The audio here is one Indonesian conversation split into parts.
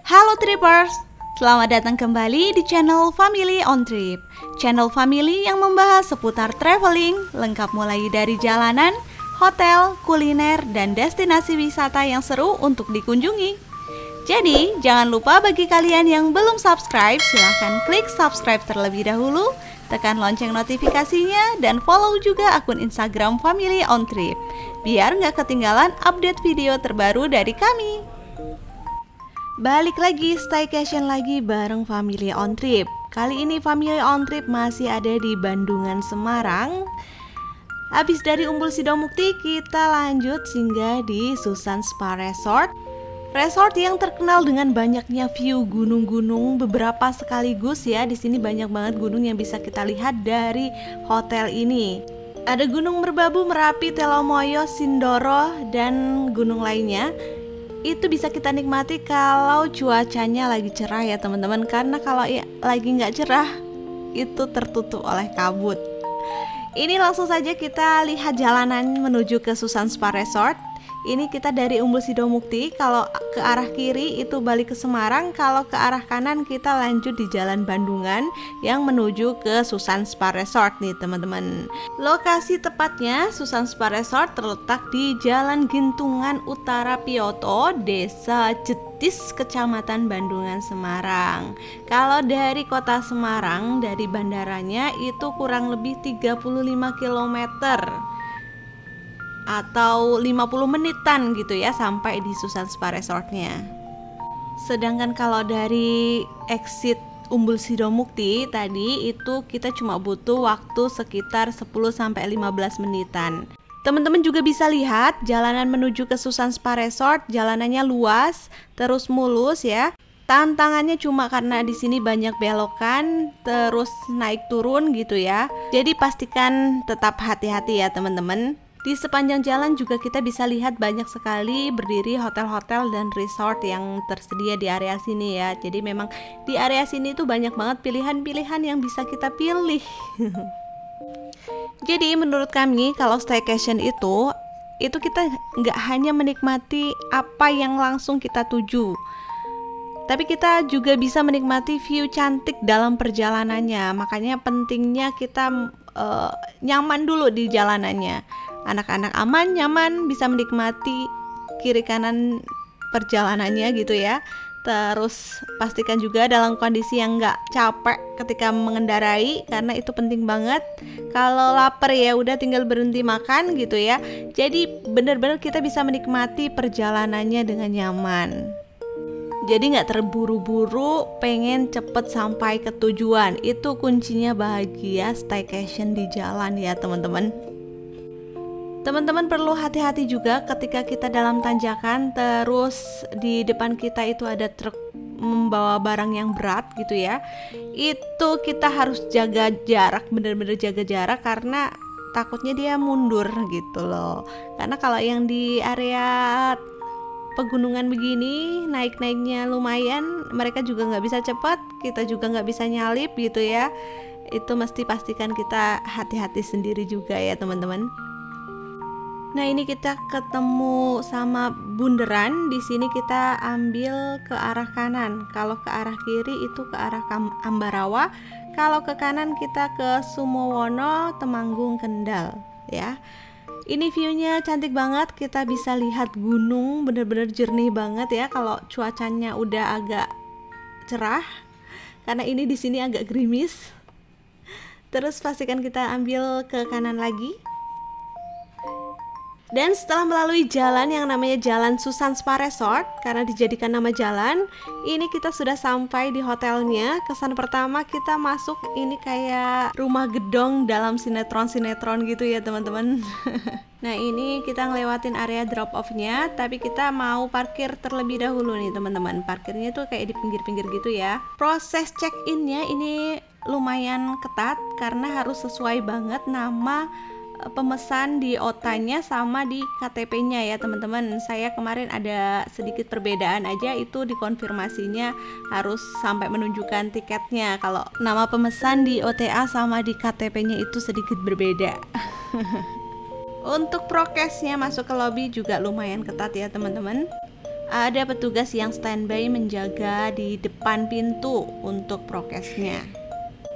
Halo Trippers, selamat datang kembali di channel Family on Trip. Channel family yang membahas seputar traveling, lengkap mulai dari jalanan, hotel, kuliner, dan destinasi wisata yang seru untuk dikunjungi. Jadi, jangan lupa bagi kalian yang belum subscribe, silahkan klik subscribe terlebih dahulu, tekan lonceng notifikasinya, dan follow juga akun Instagram Family on Trip, biar nggak ketinggalan update video terbaru dari kami. Balik lagi, staycation lagi bareng Family on Trip. Kali ini Family on Trip masih ada di Bandungan, Semarang. Habis dari Umbul Sidomukti, kita lanjut singgah di Susan Spa Resort. Resort yang terkenal dengan banyaknya view gunung-gunung beberapa sekaligus ya. Di sini banyak banget gunung yang bisa kita lihat dari hotel ini. Ada Gunung Merbabu, Merapi, Telomoyo, Sindoro, dan gunung lainnya. Itu bisa kita nikmati kalau cuacanya lagi cerah ya teman-teman. Karena kalau lagi nggak cerah, itu tertutup oleh kabut. Ini langsung saja kita lihat jalanan menuju ke Susan Spa Resort. Ini kita dari Umbul Sidomukti, kalau ke arah kiri itu balik ke Semarang, kalau ke arah kanan kita lanjut di Jalan Bandungan yang menuju ke Susan Spa Resort nih teman-teman. Lokasi tepatnya Susan Spa Resort terletak di Jalan Gintungan Utara Pioto, Desa Jetis, Kecamatan Bandungan, Semarang. Kalau dari kota Semarang, dari bandaranya itu kurang lebih 35 km atau 50 menitan gitu ya sampai di Susan Spa Resortnya. Sedangkan kalau dari exit Umbul Sidomukti tadi itu kita cuma butuh waktu sekitar 10-15 menitan. Teman-teman juga bisa lihat jalanan menuju ke Susan Spa Resort, jalanannya luas, terus mulus ya. Tantangannya cuma karena di sini banyak belokan, terus naik turun gitu ya. Jadi pastikan tetap hati-hati ya teman-teman. Di sepanjang jalan juga kita bisa lihat banyak sekali berdiri hotel-hotel dan resort yang tersedia di area sini ya. Jadi memang di area sini tuh banyak banget pilihan-pilihan yang bisa kita pilih. Jadi menurut kami kalau staycation itu kita nggak hanya menikmati apa yang langsung kita tuju, tapi kita juga bisa menikmati view cantik dalam perjalanannya. Makanya pentingnya kita nyaman dulu di jalanannya. Anak-anak aman, nyaman, bisa menikmati kiri kanan perjalanannya gitu ya. Terus pastikan juga dalam kondisi yang nggak capek ketika mengendarai, karena itu penting banget. Kalau lapar ya udah tinggal berhenti makan gitu ya. Jadi benar-benar kita bisa menikmati perjalanannya dengan nyaman. Jadi nggak terburu-buru, pengen cepet sampai ke tujuan. Itu kuncinya bahagia staycation di jalan ya teman-teman. Teman-teman perlu hati-hati juga ketika kita dalam tanjakan, terus di depan kita itu ada truk membawa barang yang berat gitu ya. Itu kita harus jaga jarak, bener-bener jaga jarak, karena takutnya dia mundur gitu loh. Karena kalau yang di area pegunungan begini, naik-naiknya lumayan, mereka juga nggak bisa cepat, kita juga nggak bisa nyalip gitu ya. Itu mesti pastikan kita hati-hati sendiri juga ya teman-teman. Nah ini kita ketemu sama bundaran. Di sini kita ambil ke arah kanan. Kalau ke arah kiri itu ke arah Ambarawa. Kalau ke kanan kita ke Sumowono, Temanggung, Kendal ya. Ini viewnya cantik banget. Kita bisa lihat gunung bener-bener jernih banget ya. Kalau cuacanya udah agak cerah, karena ini di sini agak gerimis. Terus pastikan kita ambil ke kanan lagi. Dan setelah melalui jalan yang namanya Jalan Susan Spa Resort, karena dijadikan nama jalan, ini kita sudah sampai di hotelnya. Kesan pertama kita masuk, ini kayak rumah gedong dalam sinetron-sinetron gitu ya teman-teman. Nah ini kita ngelewatin area drop off-nya, tapi kita mau parkir terlebih dahulu nih teman-teman. Parkirnya tuh kayak di pinggir-pinggir gitu ya. Proses check-in-nya ini lumayan ketat karena harus sesuai banget nama pemesan di OTA-nya sama di KTP-nya ya teman-teman. Saya kemarin ada sedikit perbedaan aja, itu dikonfirmasinya harus sampai menunjukkan tiketnya. Kalau nama pemesan di OTA sama di KTP-nya itu sedikit berbeda. Untuk prokesnya masuk ke lobby juga lumayan ketat ya teman-teman. Ada petugas yang standby menjaga di depan pintu untuk prokesnya.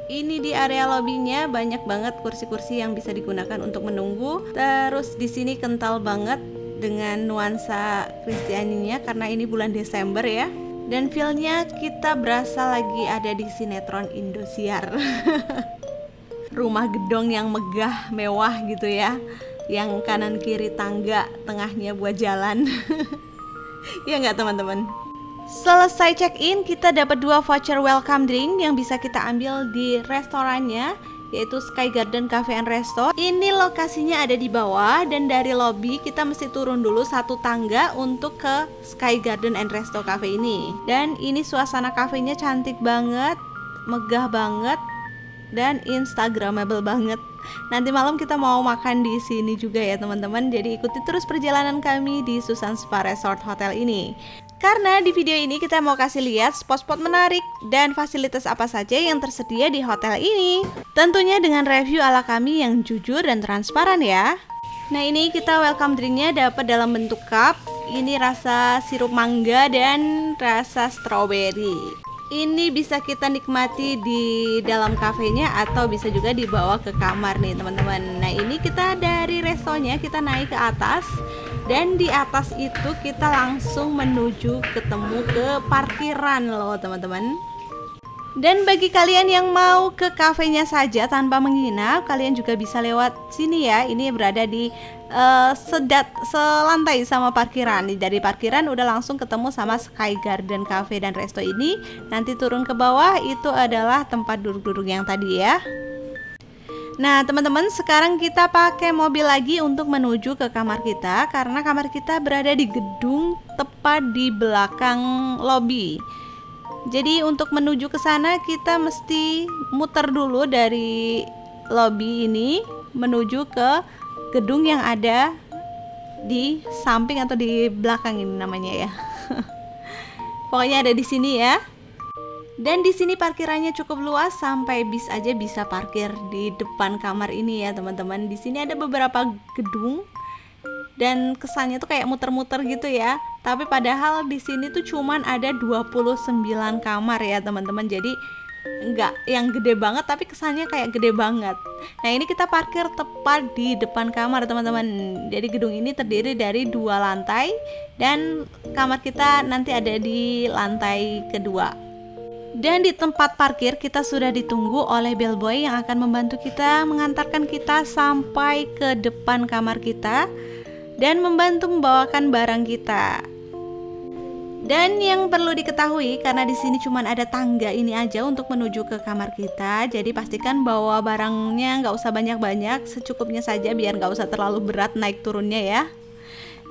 Ini di area lobbynya banyak banget kursi-kursi yang bisa digunakan untuk menunggu. Terus di sini kental banget dengan nuansa Kristianinya karena ini bulan Desember ya. Dan feel-nya kita berasa lagi ada di sinetron Indosiar. Rumah gedong yang megah, mewah gitu ya. Yang kanan kiri tangga, tengahnya buat jalan. Ya nggak teman-teman? Selesai check-in, kita dapat 2 voucher welcome drink yang bisa kita ambil di restorannya, yaitu Sky Garden Cafe and Resto. Ini lokasinya ada di bawah, dan dari lobby kita mesti turun dulu 1 tangga untuk ke Sky Garden and Resto Cafe ini. Dan ini suasana kafenya cantik banget, megah banget, dan instagramable banget. Nanti malam kita mau makan di sini juga ya teman-teman. Jadi ikuti terus perjalanan kami di Susan Spa Resort Hotel ini. Karena di video ini kita mau kasih lihat spot-spot menarik dan fasilitas apa saja yang tersedia di hotel ini. Tentunya dengan review ala kami yang jujur dan transparan ya. Nah, ini kita welcome drinknya dapat dalam bentuk cup. Ini rasa sirup mangga dan rasa strawberry. Ini bisa kita nikmati di dalam kafenya atau bisa juga dibawa ke kamar nih teman-teman. Nah, ini kita dari restonya kita naik ke atas, dan di atas itu kita langsung menuju ketemu ke parkiran loh teman-teman. Dan bagi kalian yang mau ke kafenya saja tanpa menginap, kalian juga bisa lewat sini ya. Ini berada di selantai sama parkiran. Dari parkiran udah langsung ketemu sama Sky Garden Cafe dan Resto ini. Nanti turun ke bawah itu adalah tempat duduk-duduk yang tadi ya. Nah teman-teman, sekarang kita pakai mobil lagi untuk menuju ke kamar kita, karena kamar kita berada di gedung tepat di belakang lobby. Jadi untuk menuju ke sana kita mesti muter dulu dari lobby ini menuju ke gedung yang ada di samping atau di belakang ini namanya ya. Pokoknya ada di sini ya. Dan di sini parkirannya cukup luas, sampai bis aja bisa parkir di depan kamar ini ya teman-teman. Di sini ada beberapa gedung dan kesannya tuh kayak muter-muter gitu ya. Tapi padahal di sini tuh cuman ada 29 kamar ya teman-teman. Jadi nggak yang gede banget, tapi kesannya kayak gede banget. Nah, ini kita parkir tepat di depan kamar teman-teman. Jadi gedung ini terdiri dari 2 lantai, dan kamar kita nanti ada di lantai kedua. Dan di tempat parkir kita sudah ditunggu oleh bellboy yang akan membantu kita mengantarkan kita sampai ke depan kamar kita dan membantu membawakan barang kita. Dan yang perlu diketahui, karena di sini cuma ada tangga ini aja untuk menuju ke kamar kita, jadi pastikan bawa barangnya nggak usah banyak-banyak, secukupnya saja biar nggak usah terlalu berat naik turunnya ya.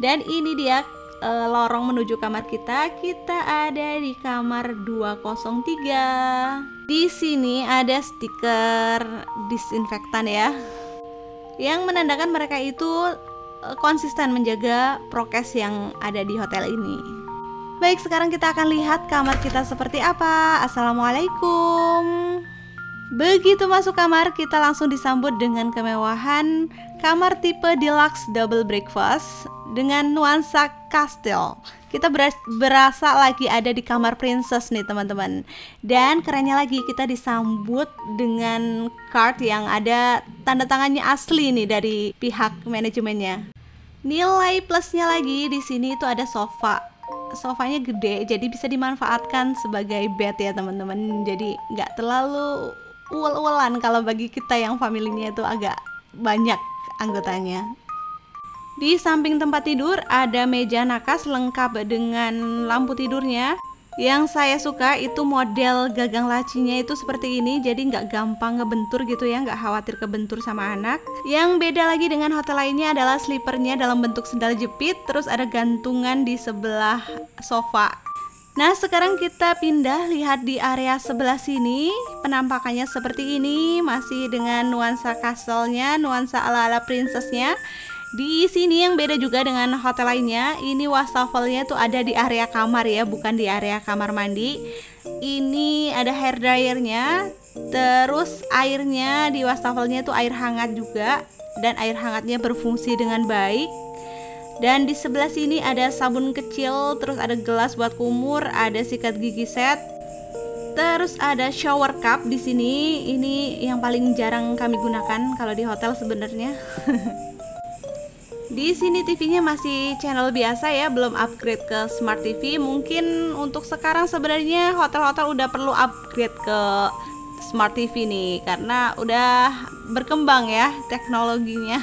Dan ini dia lorong menuju kamar kita. Kita ada di kamar 203. Di sini ada stiker disinfektan ya, yang menandakan mereka itu konsisten menjaga prokes yang ada di hotel ini. Baik, sekarang kita akan lihat kamar kita seperti apa. Assalamualaikum. Begitu masuk kamar, kita langsung disambut dengan kemewahan kamar tipe deluxe double breakfast dengan nuansa kastil. Kita berasa lagi ada di kamar princess nih teman-teman. Dan kerennya lagi, kita disambut dengan card yang ada tanda tangannya asli nih dari pihak manajemennya. Nilai plusnya lagi di sini itu ada sofa. Sofanya gede, jadi bisa dimanfaatkan sebagai bed ya teman-teman. Jadi nggak terlalu uel-uelan kalau bagi kita yang familinya itu agak banyak anggotanya. Di samping tempat tidur ada meja nakas lengkap dengan lampu tidurnya. Yang saya suka itu model gagang lacinya itu seperti ini, jadi nggak gampang ngebentur gitu ya, nggak khawatir kebentur sama anak. Yang beda lagi dengan hotel lainnya adalah slipernya dalam bentuk sendal jepit, terus ada gantungan di sebelah sofa. Nah, sekarang kita pindah lihat di area sebelah sini. Penampakannya seperti ini, masih dengan nuansa castle-nya, nuansa ala-ala princess-nya. Di sini yang beda juga dengan hotel lainnya, ini wastafelnya tuh ada di area kamar ya, bukan di area kamar mandi. Ini ada hair dryernya, terus airnya di wastafelnya tuh air hangat juga, dan air hangatnya berfungsi dengan baik. Dan di sebelah sini ada sabun kecil, terus ada gelas buat kumur, ada sikat gigi set. Terus ada shower cup di sini. Ini yang paling jarang kami gunakan kalau di hotel sebenarnya. Di sini TV-nya masih channel biasa ya, belum upgrade ke Smart TV. Mungkin untuk sekarang sebenarnya hotel-hotel udah perlu upgrade ke Smart TV nih, karena udah berkembang ya teknologinya.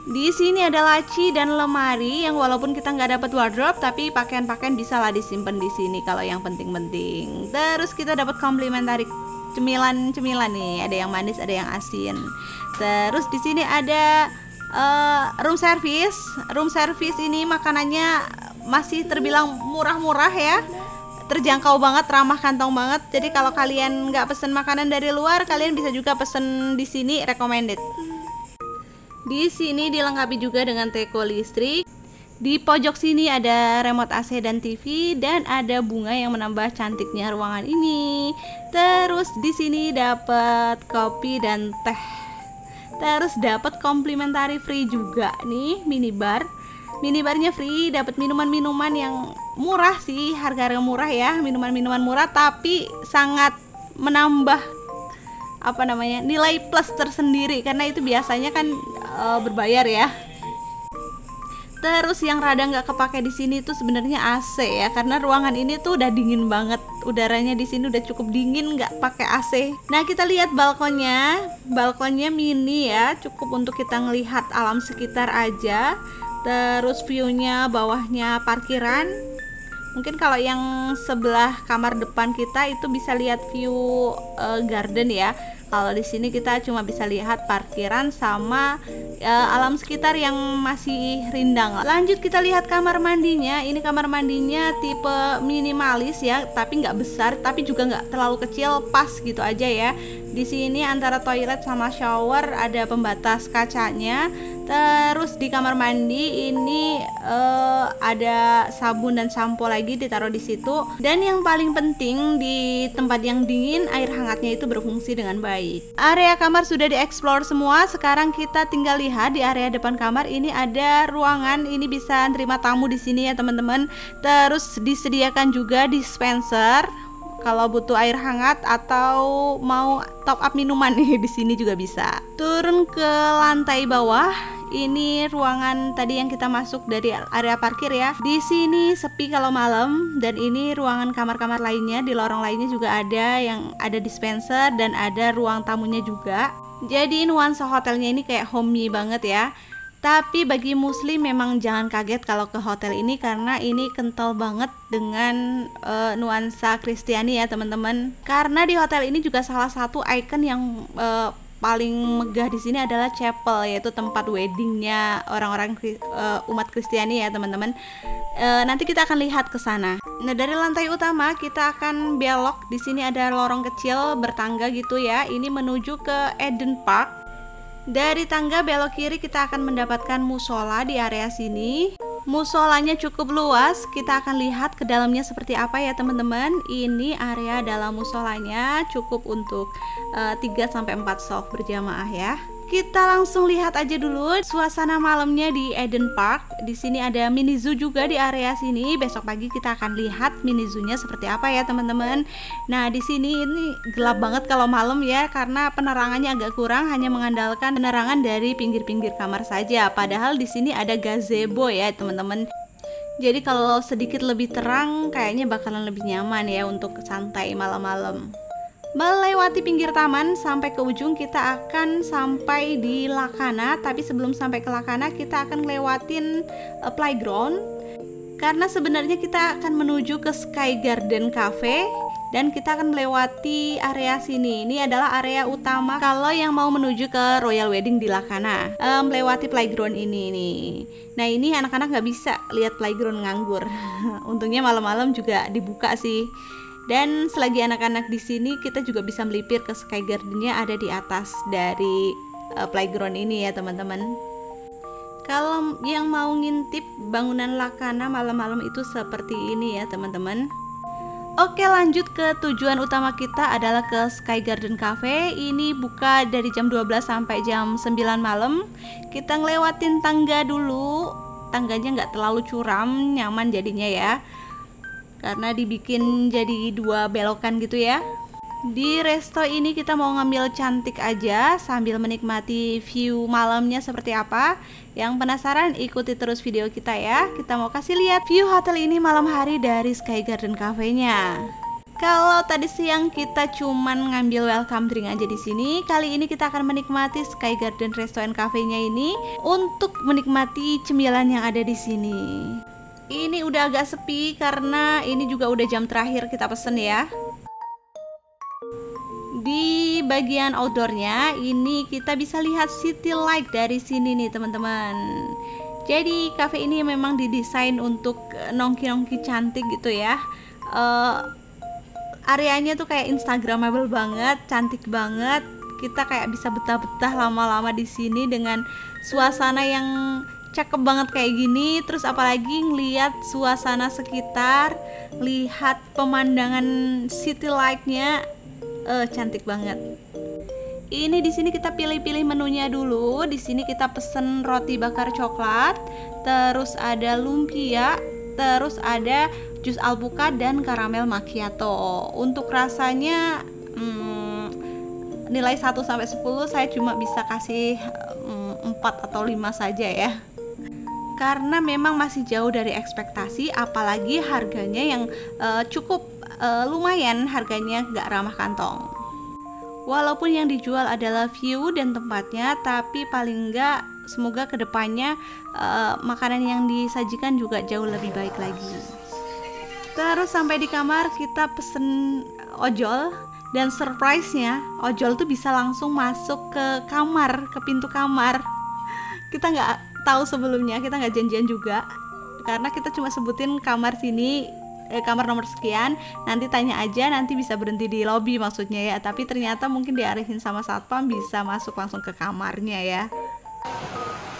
Di sini ada laci dan lemari yang walaupun kita nggak dapat wardrobe, tapi pakaian-pakaian bisa lah disimpan di sini kalau yang penting-penting. Terus kita dapat complimentary cemilan-cemilan nih, ada yang manis, ada yang asin. Terus di sini ada room service. Room service ini makanannya masih terbilang murah-murah ya, terjangkau banget, ramah kantong banget. Jadi kalau kalian nggak pesen makanan dari luar, kalian bisa juga pesen di sini, recommended. Di sini dilengkapi juga dengan teko listrik. Di pojok sini ada remote AC dan TV, dan ada bunga yang menambah cantiknya ruangan ini. Terus di sini dapat kopi dan teh. Terus dapat complimentary free juga nih minibar. Minibarnya free, dapat minuman-minuman yang murah sih, harga-harga murah ya, minuman-minuman murah tapi sangat menambah nilai plus tersendiri, karena itu biasanya kan berbayar ya. Terus yang rada nggak kepake di sini tuh sebenarnya AC ya, karena ruangan ini tuh udah dingin banget, udaranya di sini udah cukup dingin, nggak pakai AC. Nah kita lihat balkonnya mini ya, cukup untuk kita ngelihat alam sekitar aja. Terus viewnya bawahnya parkiran. Mungkin kalau yang sebelah kamar depan kita itu bisa lihat view garden ya. Kalau di sini kita cuma bisa lihat parkiran sama alam sekitar yang masih rindang. Lanjut kita lihat kamar mandinya. Ini kamar mandinya tipe minimalis ya, tapi nggak besar, tapi juga nggak terlalu kecil, pas gitu aja ya. Di sini antara toilet sama shower ada pembatas kacanya. Terus di kamar mandi ini ada sabun dan sampo lagi ditaruh di situ. Dan yang paling penting, di tempat yang dingin air hangatnya itu berfungsi dengan baik. Area kamar sudah dieksplor semua. Sekarang kita tinggal lihat di area depan kamar. Ini ada ruangan, ini bisa nerima tamu di sini ya teman-teman. Terus disediakan juga dispenser kalau butuh air hangat atau mau top up minuman nih, di sini juga bisa. Turun ke lantai bawah. Ini ruangan tadi yang kita masuk dari area parkir ya. Di sini sepi kalau malam, dan ini ruangan kamar-kamar lainnya. Di lorong lainnya juga ada yang ada dispenser dan ada ruang tamunya juga. Jadi nuansa hotelnya ini kayak homey banget ya. Tapi bagi muslim memang jangan kaget kalau ke hotel ini, karena ini kental banget dengan nuansa Kristiani ya teman-teman. Karena di hotel ini juga salah satu ikon yang paling megah di sini adalah chapel, yaitu tempat weddingnya orang-orang umat Kristiani ya teman-teman. Nanti kita akan lihat ke sana. Nah dari lantai utama kita akan belok. Di sini ada lorong kecil bertangga gitu ya. Ini menuju ke Eden Park. Dari tangga belok kiri kita akan mendapatkan musola di area sini. Musolanya cukup luas, kita akan lihat ke dalamnya seperti apa ya teman-teman. Ini area dalam musolanya cukup untuk 3-4 shaf berjamaah ya. Kita langsung lihat aja dulu suasana malamnya di Eden Park. Di sini ada mini zoo juga di area sini. Besok pagi kita akan lihat mini zoo-nya seperti apa ya teman-teman. Nah di sini ini gelap banget kalau malam ya, karena penerangannya agak kurang, hanya mengandalkan penerangan dari pinggir-pinggir kamar saja. Padahal di sini ada gazebo ya teman-teman. Jadi kalau sedikit lebih terang kayaknya bakalan lebih nyaman ya untuk santai malam-malam. Melewati pinggir taman sampai ke ujung kita akan sampai di Lakana. Tapi sebelum sampai ke Lakana kita akan lewatin playground, karena sebenarnya kita akan menuju ke Sky Garden Cafe. Dan kita akan melewati area sini. Ini adalah area utama kalau yang mau menuju ke Royal Wedding di Lakana. Melewati playground ini nih. Nah ini anak-anak nggak bisa lihat playground nganggur. Untungnya malam-malam juga dibuka sih. Dan selagi anak-anak di sini, kita juga bisa melipir ke Sky Garden-nya ada di atas dari playground ini ya teman-teman. Kalau yang mau ngintip bangunan Lakana malam-malam itu seperti ini ya teman-teman. Oke, lanjut ke tujuan utama kita adalah ke Sky Garden Cafe. Ini buka dari jam 12 sampai jam 9 malam. Kita ngelewatin tangga dulu. Tangganya nggak terlalu curam, nyaman jadinya ya. Karena dibikin jadi 2 belokan gitu ya. Di resto ini kita mau ngambil cantik aja sambil menikmati view malamnya seperti apa. Yang penasaran ikuti terus video kita ya. Kita mau kasih lihat view hotel ini malam hari dari Sky Garden Cafe-nya. Kalau tadi siang kita cuman ngambil welcome drink aja di sini, kali ini kita akan menikmati Sky Garden Resto and Cafe-nya ini untuk menikmati cemilan yang ada di sini. Ini udah agak sepi karena ini juga udah jam terakhir kita pesen ya. Di bagian outdoornya ini kita bisa lihat city light dari sini nih teman-teman. Jadi cafe ini memang didesain untuk nongki-nongki cantik gitu ya. Areanya tuh kayak instagramable banget, cantik banget. Kita kayak bisa betah-betah lama-lama di sini dengan suasana yang cakep banget kayak gini. Terus apalagi ngeliat suasana sekitar, lihat pemandangan city lightnya. Cantik banget. Ini di sini kita pilih-pilih menunya dulu. Di sini kita pesen roti bakar coklat, terus ada lumpia, terus ada jus alpukat dan karamel macchiato. Untuk rasanya nilai 1 sampai 10 saya cuma bisa kasih 4 atau 5 saja ya. Karena memang masih jauh dari ekspektasi, apalagi harganya yang cukup lumayan, harganya gak ramah kantong. Walaupun yang dijual adalah view dan tempatnya, tapi paling enggak semoga kedepannya makanan yang disajikan juga jauh lebih baik lagi. Terus sampai di kamar kita pesen ojol, dan surprise-nya ojol tuh bisa langsung masuk ke kamar, ke pintu kamar. Kita nggak tahu sebelumnya, kita nggak janjian juga, karena kita cuma sebutin kamar sini, kamar nomor sekian, nanti tanya aja, nanti bisa berhenti di lobby maksudnya ya. Tapi ternyata mungkin diarahin sama satpam bisa masuk langsung ke kamarnya ya.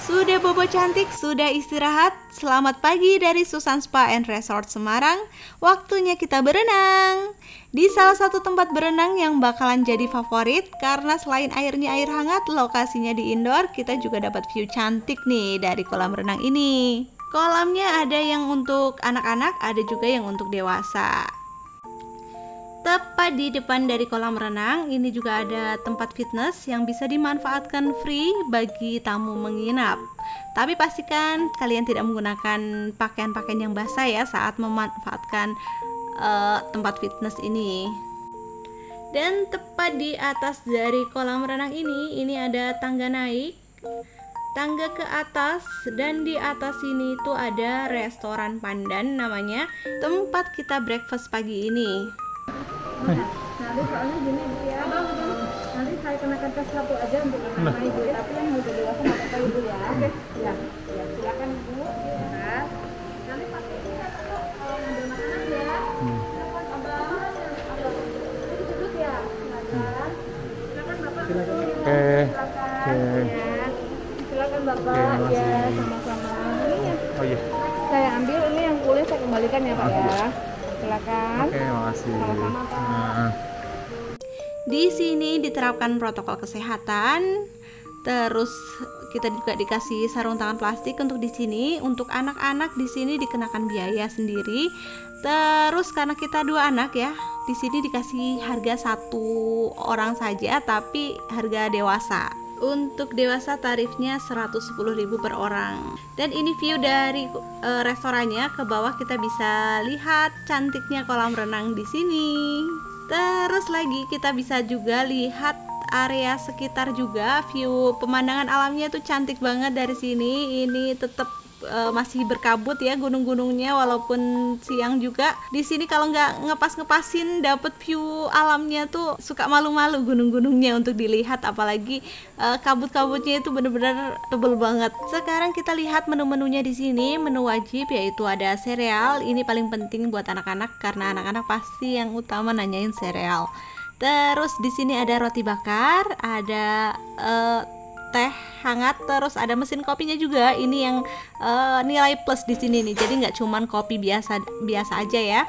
Sudah bobo cantik, sudah istirahat. Selamat pagi dari Susan Spa and Resort Semarang. Waktunya kita berenang di salah satu tempat berenang yang bakalan jadi favorit, karena selain airnya air hangat, lokasinya di indoor, kita juga dapat view cantik nih dari kolam renang ini. Kolamnya ada yang untuk anak-anak, ada juga yang untuk dewasa. Tepat di depan dari kolam renang ini juga ada tempat fitness yang bisa dimanfaatkan free bagi tamu menginap. Tapi pastikan kalian tidak menggunakan pakaian-pakaian yang basah ya saat memanfaatkan tempat fitness ini. Dan tepat di atas dari kolam renang ini ada tangga naik, tangga ke atas, dan di atas sini tuh ada restoran pandan namanya, tempat kita breakfast pagi ini. Nanti soalnya gini Bu ya, nanti saya kenakan tes 1 aja untuk anak Ibu, tapi yang udah dewasa nggak apa-apa Ibu ya. Ya, ya silakan Ibu. Ya. Nanti pakai ini atau ngambil makanan ya. Silakan Abang. Jadi duduk ya, silakan. Silakan Bapak. Silakan. Ya. Silakan Bapak. Ya, sama-sama. Ini ya. Oh iya. Saya ambil ini yang kulit saya kembalikan ya Pak ya. Silakan. Oke, makasih. Sama-sama Pak. Di sini diterapkan protokol kesehatan. Terus kita juga dikasih sarung tangan plastik untuk di sini. Untuk anak-anak di sini dikenakan biaya sendiri. Terus karena kita 2 anak ya, di sini dikasih harga 1 orang saja, tapi harga dewasa. Untuk dewasa tarifnya 110.000 per orang. Dan ini view dari restorannya, ke bawah kita bisa lihat cantiknya kolam renang di sini. Terus lagi kita bisa juga lihat area sekitar juga, view pemandangan alamnya tuh cantik banget dari sini. Ini tetap masih berkabut ya gunung-gunungnya, walaupun siang juga. Di sini kalau nggak ngepasin dapet view alamnya tuh suka malu-malu gunung-gunungnya untuk dilihat, apalagi kabut-kabutnya itu bener-bener tebel banget. Sekarang kita lihat menu-menunya di sini. Menu wajib yaitu ada sereal, ini paling penting buat anak-anak karena anak-anak pasti yang utama nanyain sereal. Terus di sini ada roti bakar, ada teh hangat, terus ada mesin kopinya juga. Ini yang nilai plus di sini nih. Jadi nggak cuman kopi biasa aja ya.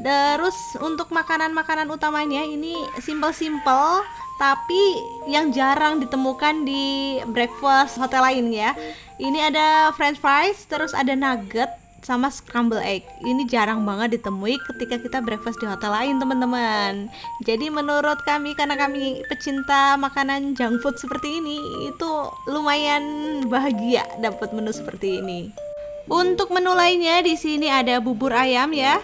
Terus untuk makanan-makanan utamanya ini simple-simple, tapi yang jarang ditemukan di breakfast hotel lain ya. Ini ada french fries, terus ada nugget sama scramble egg. Ini jarang banget ditemui ketika kita breakfast di hotel lain, teman-teman. Jadi menurut kami, karena kami pecinta makanan junk food seperti ini, itu lumayan bahagia dapat menu seperti ini. Untuk menu lainnya di sini ada bubur ayam ya.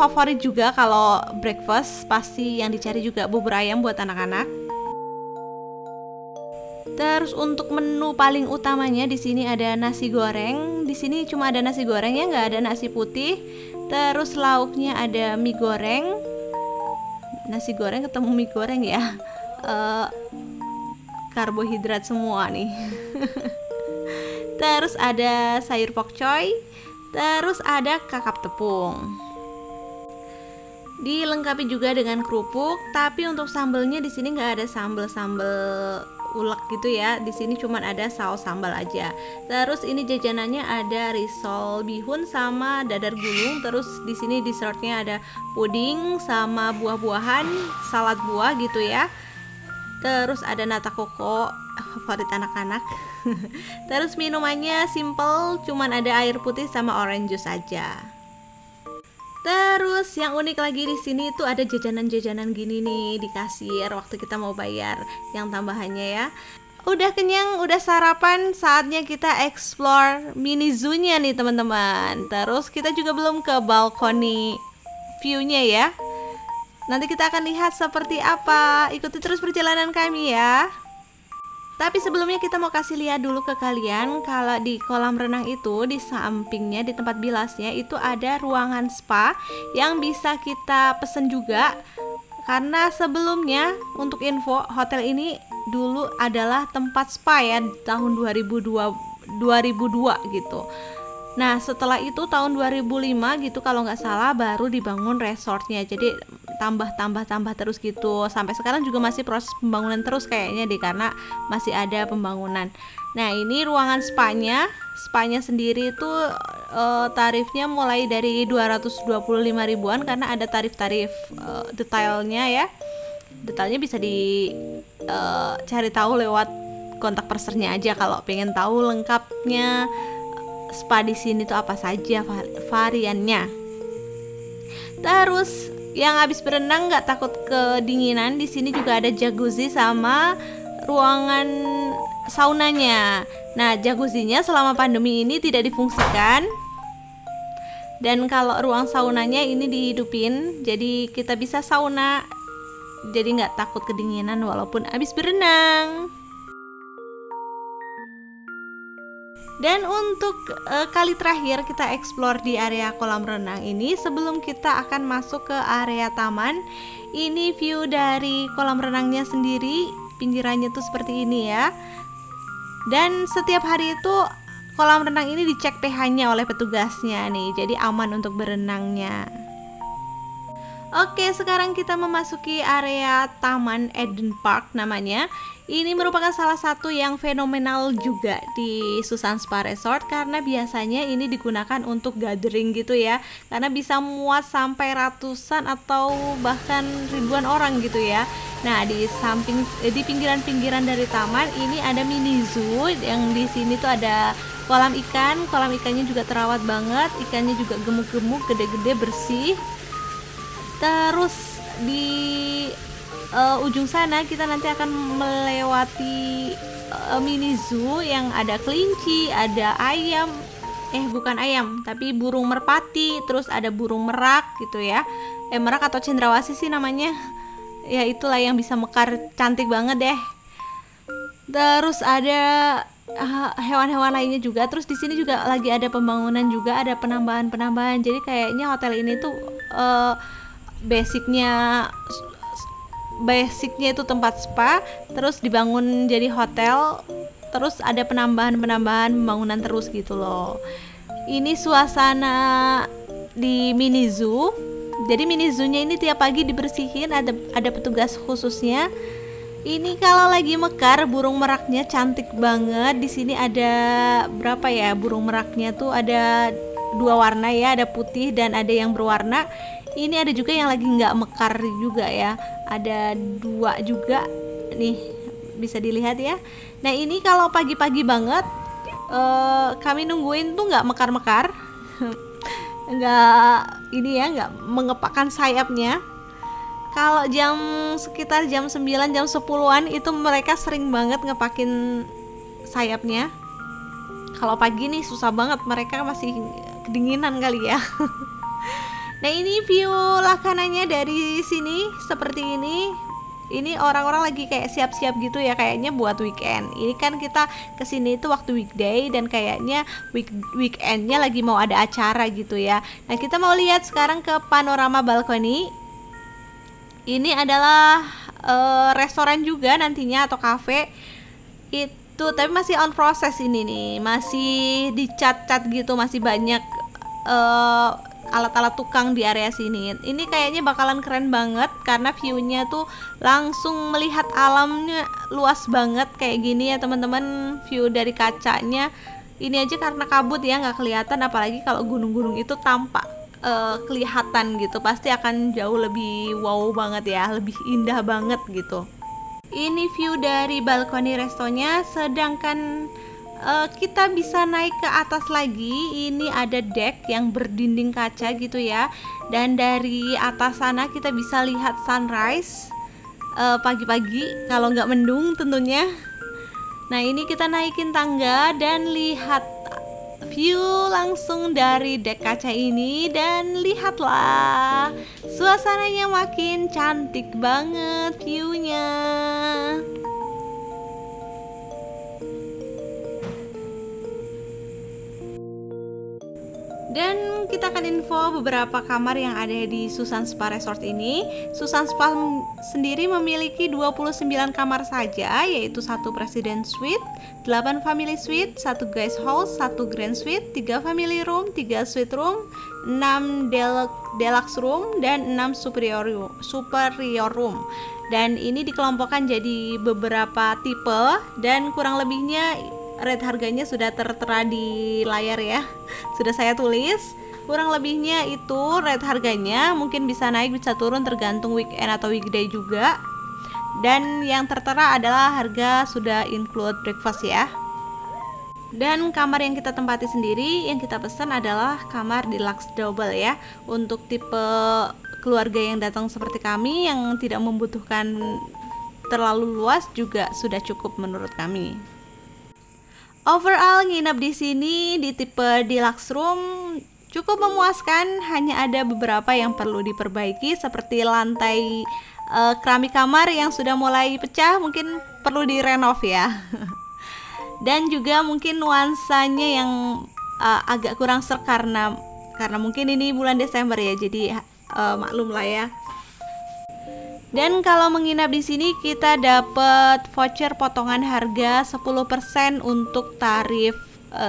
Favorit juga kalau breakfast pasti yang dicari juga bubur ayam buat anak-anak. Terus untuk menu paling utamanya di sini ada nasi goreng. Di sini cuma ada nasi goreng ya, nggak ada nasi putih. Terus lauknya ada mie goreng. Nasi goreng ketemu mie goreng ya. Karbohidrat semua nih. Terus ada sayur pokcoy, terus ada kakap tepung. Dilengkapi juga dengan kerupuk, tapi untuk sambelnya di sini nggak ada sambel ulek gitu ya. Di sini cuma ada saus sambal aja. Terus ini jajanannya ada risol bihun sama dadar gulung. Terus di sini dessertnya ada puding sama buah-buahan, salad buah gitu ya. Terus ada nata koko, favorit anak-anak. Terus minumannya simple, cuman ada air putih sama orange juice aja. Terus yang unik lagi di sini itu ada jajanan-jajanan gini nih di kasir waktu kita mau bayar yang tambahannya ya. Udah kenyang, udah sarapan, saatnya kita explore mini zoo-nya nih teman-teman. Terus kita juga belum ke balkoni view-nya ya. Nanti kita akan lihat seperti apa. Ikuti terus perjalanan kami ya. Tapi sebelumnya kita mau kasih lihat dulu ke kalian kalau di kolam renang itu di sampingnya, di tempat bilasnya itu ada ruangan spa yang bisa kita pesen juga. Karena sebelumnya untuk info, hotel ini dulu adalah tempat spa ya di tahun 2002 gitu. Nah setelah itu tahun 2005 gitu kalau nggak salah baru dibangun resortnya. Jadi tambah terus gitu. Sampai sekarang juga masih proses pembangunan terus kayaknya deh, karena masih ada pembangunan. Nah ini ruangan spanya sendiri itu tarifnya mulai dari 225 ribuan karena ada tarif-tarif detailnya ya. Detailnya bisa cari tahu lewat kontak personnya aja kalau pengen tahu lengkapnya spa di sini tuh apa saja variannya. Terus yang habis berenang nggak takut kedinginan, di sini juga ada jacuzzi sama ruangan saunanya. Nah, jacuzzinya selama pandemi ini tidak difungsikan. Dan kalau ruang saunanya ini dihidupin, jadi kita bisa sauna. Jadi nggak takut kedinginan walaupun habis berenang. Dan untuk kali terakhir kita explore di area kolam renang ini, sebelum kita akan masuk ke area taman, ini view dari kolam renangnya sendiri, pinggirannya tuh seperti ini ya. Dan setiap hari itu kolam renang ini dicek pH-nya oleh petugasnya nih, jadi aman untuk berenangnya. Oke, sekarang kita memasuki area Taman Eden Park namanya. Ini merupakan salah satu yang fenomenal juga di Susan Spa Resort karena biasanya ini digunakan untuk gathering gitu ya. Karena bisa muat sampai ratusan atau bahkan ribuan orang gitu ya. Nah, di pinggiran-pinggiran dari taman ini ada mini zoo yang di sini tuh ada kolam ikannya juga terawat banget, ikannya juga gemuk-gemuk, gede-gede, bersih. Terus di ujung sana kita nanti akan melewati mini zoo yang ada kelinci, ada ayam, bukan ayam tapi burung merpati, terus ada burung merak gitu ya, merak atau cendrawasih sih namanya ya, itulah yang bisa mekar cantik banget deh. Terus ada hewan-hewan lainnya juga. Terus di sini juga lagi ada pembangunan juga, ada penambahan. Jadi kayaknya hotel ini tuh basicnya itu tempat spa, terus dibangun jadi hotel, terus ada penambahan pembangunan terus gitu loh. Ini suasana di mini zoo. Jadi mini zoo-nya ini tiap pagi dibersihin, ada petugas khususnya. Ini kalau lagi mekar burung meraknya cantik banget. Di sini ada berapa ya burung meraknya tuh, ada 2 warna ya, ada putih dan ada yang berwarna. Ini ada juga yang lagi nggak mekar juga ya, ada 2 juga nih, bisa dilihat ya. Nah ini kalau pagi-pagi banget kami nungguin tuh nggak mekar-mekar, nggak ini ya, nggak mengepakkan sayapnya. Kalau sekitar jam 9, jam 10-an itu mereka sering banget ngepakin sayapnya. Kalau pagi nih susah banget, mereka masih kedinginan kali ya. Nah ini view lakananya dari sini seperti ini. Ini orang-orang lagi kayak siap-siap gitu ya, kayaknya buat weekend. Ini kan kita kesini itu waktu weekday dan kayaknya weekendnya lagi mau ada acara gitu ya. Nah kita mau lihat sekarang ke panorama balkoni. Ini adalah restoran juga nantinya atau cafe itu, tapi masih on process ini nih, masih dicat-cat gitu, masih banyak alat-alat tukang di area sini. Ini kayaknya bakalan keren banget karena view-nya tuh langsung melihat alamnya luas banget kayak gini ya teman-teman. View dari kacanya ini aja karena kabut ya nggak kelihatan, apalagi kalau gunung-gunung itu tampak kelihatan gitu, pasti akan jauh lebih wow banget ya, lebih indah banget gitu. Ini view dari balkoni restonya, sedangkan kita bisa naik ke atas lagi. Ini ada deck yang berdinding kaca gitu ya, dan dari atas sana kita bisa lihat sunrise pagi-pagi kalau nggak mendung tentunya. Nah ini kita naikin tangga dan lihat view langsung dari deck kaca ini, dan lihatlah suasananya makin cantik banget viewnya. Dan kita akan info beberapa kamar yang ada di Susan Spa Resort ini. Susan Spa sendiri memiliki 29 kamar saja, yaitu 1 President Suite, 8 Family Suite, 1 Guest House, 1 Grand Suite, 3 Family Room, 3 Suite Room, 6 Deluxe Room, dan 6 Superior Room. Dan ini dikelompokkan jadi beberapa tipe, dan kurang lebihnya rate harganya sudah tertera di layar ya, sudah saya tulis. Kurang lebihnya itu rate harganya, mungkin bisa naik bisa turun tergantung weekend atau weekday juga. Dan yang tertera adalah harga sudah include breakfast ya. Dan kamar yang kita tempati sendiri, yang kita pesan adalah kamar deluxe double ya, untuk tipe keluarga yang datang seperti kami yang tidak membutuhkan terlalu luas juga sudah cukup menurut kami. Overall nginep di sini di tipe deluxe room cukup memuaskan, hanya ada beberapa yang perlu diperbaiki seperti lantai keramik kamar yang sudah mulai pecah, mungkin perlu direnov ya. Dan juga mungkin nuansanya yang agak kurang serk karena mungkin ini bulan Desember ya, jadi maklum lah ya. Dan kalau menginap di sini kita dapat voucher potongan harga 10% untuk tarif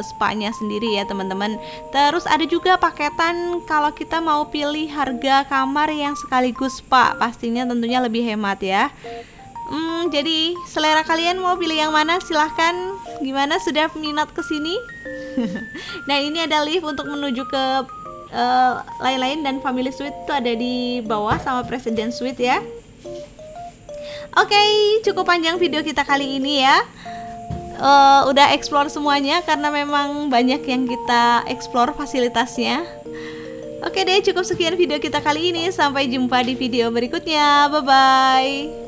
spa-nya sendiri ya teman-teman. Terus ada juga paketan kalau kita mau pilih harga kamar yang sekaligus spa, pastinya tentunya lebih hemat ya. Jadi selera kalian mau pilih yang mana silahkan. Gimana, sudah minat ke sini? Nah ini ada lift untuk menuju ke lain-lain, dan Family Suite itu ada di bawah sama President Suite ya. Oke, cukup panjang video kita kali ini ya. Udah explore semuanya karena memang banyak yang kita explore fasilitasnya. Oke deh, cukup sekian video kita kali ini. Sampai jumpa di video berikutnya. Bye bye.